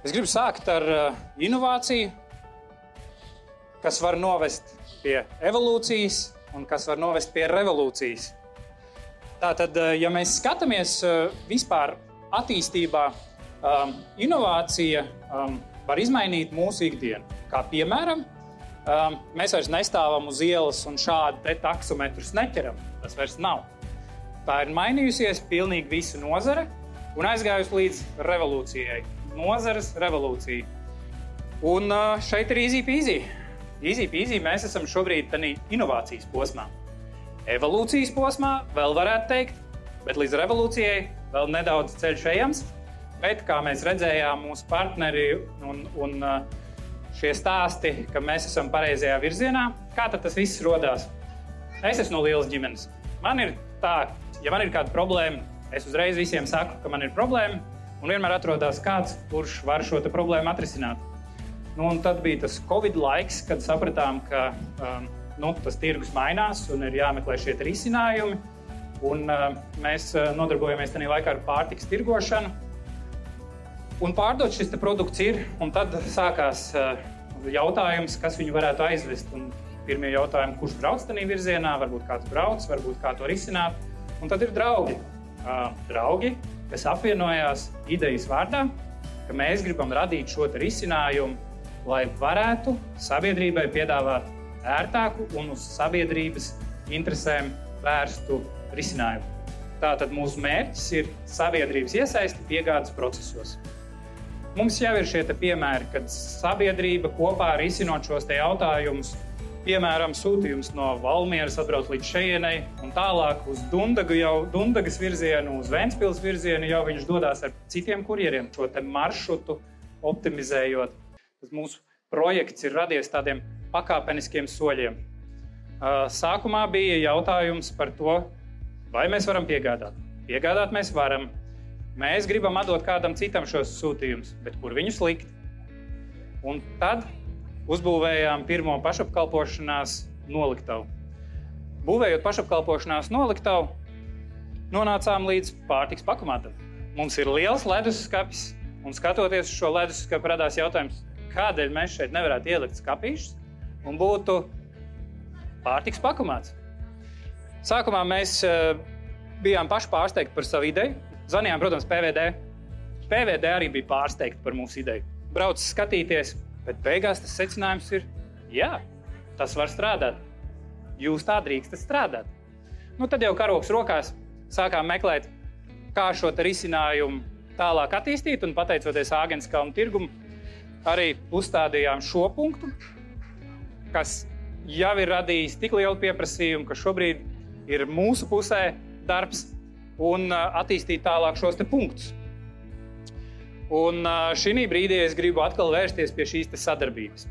Es gribu sākt ar inovāciju, kas var novest pie evolūcijas un kas var novest pie revolūcijas. Tātad, ja mēs skatāmies vispār attīstībā, inovācija var izmainīt mūsu ikdienu. Kā piemēram, mēs vairs nestāvam uz ielas un šādi te taksometrus neķeram. Tas vairs nav. Tā ir mainījusies pilnīgi visa nozare un aizgājusi līdz revolūcijai. Nozares revolūcija. Un šeit ir easy peasy. Easy peasy mēs esam šobrīd tādā inovācijas posmā. Evolūcijas posmā vēl varētu teikt, bet līdz revolūcijai vēl nedaudz ceļš ejams. Bet, kā mēs redzējām, mūsu partneri un šie stāsti, ka mēs esam pareizajā virzienā, kā tad tas viss rodās? Es esmu no lielas ģimenes. Man ir tā, ja man ir kāda problēma, es uzreiz visiem saku, ka man ir problēma, un vienmēr atrodas kāds, kurš var šo problēmu atrisināt. Un tad bija tas Covid laiks, kad sapratām, ka tas tirgus mainās un ir jāmeklē šie risinājumi. Un, mēs nodarbojamies tajā laikā ar pārtikas tirgošanu. Un pārdot šis produkts ir, un tad sākās jautājums, kas viņu varētu aizvest. Un pirmie jautājumi, kurš brauc tajā virzienā, varbūt kāds brauc, varbūt kā to risināt. Un tad ir draugi. Draugi, kas apvienojās idejas vārdā, ka mēs gribam radīt šo risinājumu, lai varētu sabiedrībai piedāvāt ērtāku un uz sabiedrības interesēm vērstu risinājumu. Tātad mūsu mērķis ir sabiedrības iesaisti piegādes procesos. Mums jau ir šie piemēri, kad sabiedrība kopā risinot šos jautājumus, piemēram, sūtījums no Valmieras atbrauc līdz šejienei un tālāk uz Dundagas virzienu, uz Ventspils virzienu, jau viņš dodās ar citiem kurjeriem šo maršrutu optimizējot. Tas mūsu projekts ir radies tādiem pakāpeniskiem soļiem. Sākumā bija jautājums par to, vai mēs varam piegādāt. Piegādāt mēs varam. Mēs gribam atdot kādam citam šos sūtījumus, bet kur viņus likt? Un tad uzbūvējām pirmo pašapkalpošanās noliktavu. Būvējot pašapkalpošanās noliktavu, nonācām līdz pārtikas pakomātam. Mums ir liels leduskapis, un skatoties uz šo leduskapi radās jautājums, kādēļ mēs šeit nevarētu ielikt skapīšus un būtu pārtikas pakomāts. Sākumā mēs bijām paši pārsteigti par savu ideju. Zvanījām, protams, PVD. PVD arī bija pārsteigti par mūsu ideju. Brauc skatīties, bet beigās tas secinājums ir, jā, tas var strādāt. Jūs tā drīkstat strādāt. Tad jau karoks rokās sākām meklēt, kā šo risinājumu tālāk attīstīt, un pateicoties Āgenskalnu tirgumu, arī uzstādījām šo punktu, kas jau ir radījis tik lielu pieprasījumu, ka šobrīd ir mūsu pusē darbs un attīstīt tālāk šos punktus. Un šī brīdī es gribu atkal vērsties pie šīs sadarbības.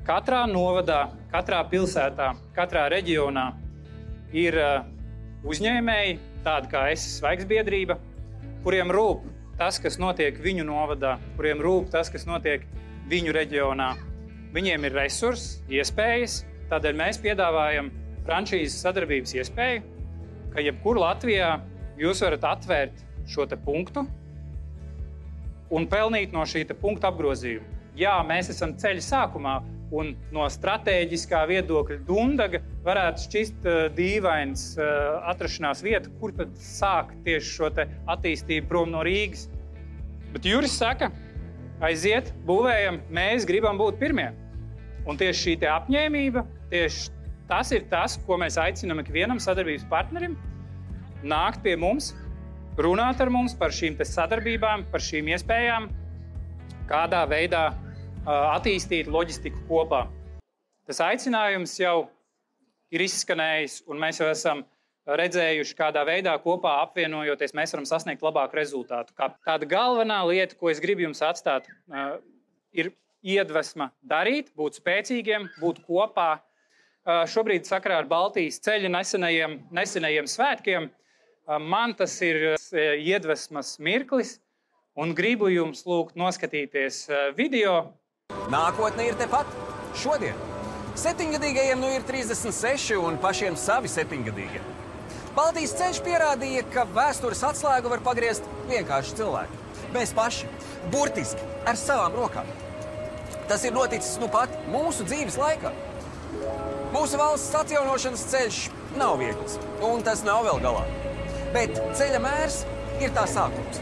Katrā novadā, katrā pilsētā, katrā reģionā ir uzņēmēji, tādi kā es, svaigsbiedrība, kuriem rūp tas, kas notiek viņu novadā, kuriem rūp tas, kas notiek viņu reģionā. Viņiem ir resursi, iespējas, tādēļ mēs piedāvājam franšīzes sadarbības iespēju, ka jebkur Latvijā jūs varat atvērt šo punktu un pelnīt no šī punkta apgrozījuma. Jā, mēs esam ceļa sākumā, un no stratēģiskā viedokļa Dundaga varētu šķist dīvains atrašanās vieta, kur tad sākt tieši šo attīstību prom no Rīgas. Bet Juris saka, aiziet, būvējam, mēs gribam būt pirmie. Un tieši šī apņēmība, tieši tas ir tas, ko mēs aicinām ikvienam sadarbības partnerim, nākt pie mums, runāt ar mums par šīm sadarbībām, par šīm iespējām, kādā veidā attīstīt loģistiku kopā. Tas aicinājums jau ir izskanējis, un mēs jau esam redzējuši, kādā veidā kopā apvienojoties, mēs varam sasniegt labāku rezultātu. Kā tāda galvenā lieta, ko es gribu jums atstāt, ir iedvesma darīt, būt spēcīgiem, būt kopā. Šobrīd sakarā ar Baltijas ceļa nesenajiem svētkiem man tas ir iedvesmas mirklis, un gribu jums lūgt noskatīties video. Nākotne ir tepat šodien. 7-gadīgajiem ir 36 un pašiem savi 7-gadīgie. Baltijas ceļš pierādīja, ka vēstures atslēgu var pagriezt vienkārši cilvēki. Mēs paši, burtiski, ar savām rokām. Tas ir noticis nu pat mūsu dzīves laikā. Mūsu valsts atjaunošanas ceļš nav viegls, un tas nav vēl galā. Bet ceļa mērs ir tā sākums.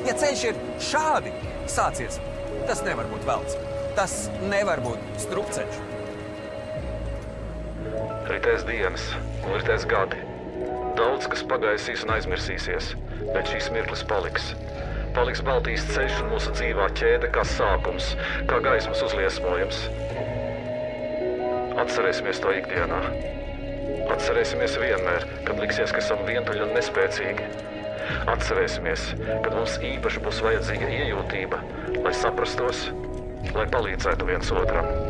Ja ceļš ir šādi sācies, tas nevar būt velts. Tas nevar būt strupceļš. Ritēs dienas un ritēs gadi. Daudz, kas pagaisīs un aizmirsīsies, bet šīs mirklis paliks. Paliks Baltijas ceļš un mūsu dzīvā ķēde kā sākums, kā gaismas uzliesmojums. Atcerēsimies to ikdienā. Atcerēsimies vienmēr, kad liksies, ka esam vientuļi un nespēcīgi. Atcerēsimies, kad mums īpaši būs vajadzīga iejūtība, lai saprastos, lai palīdzētu viens otram.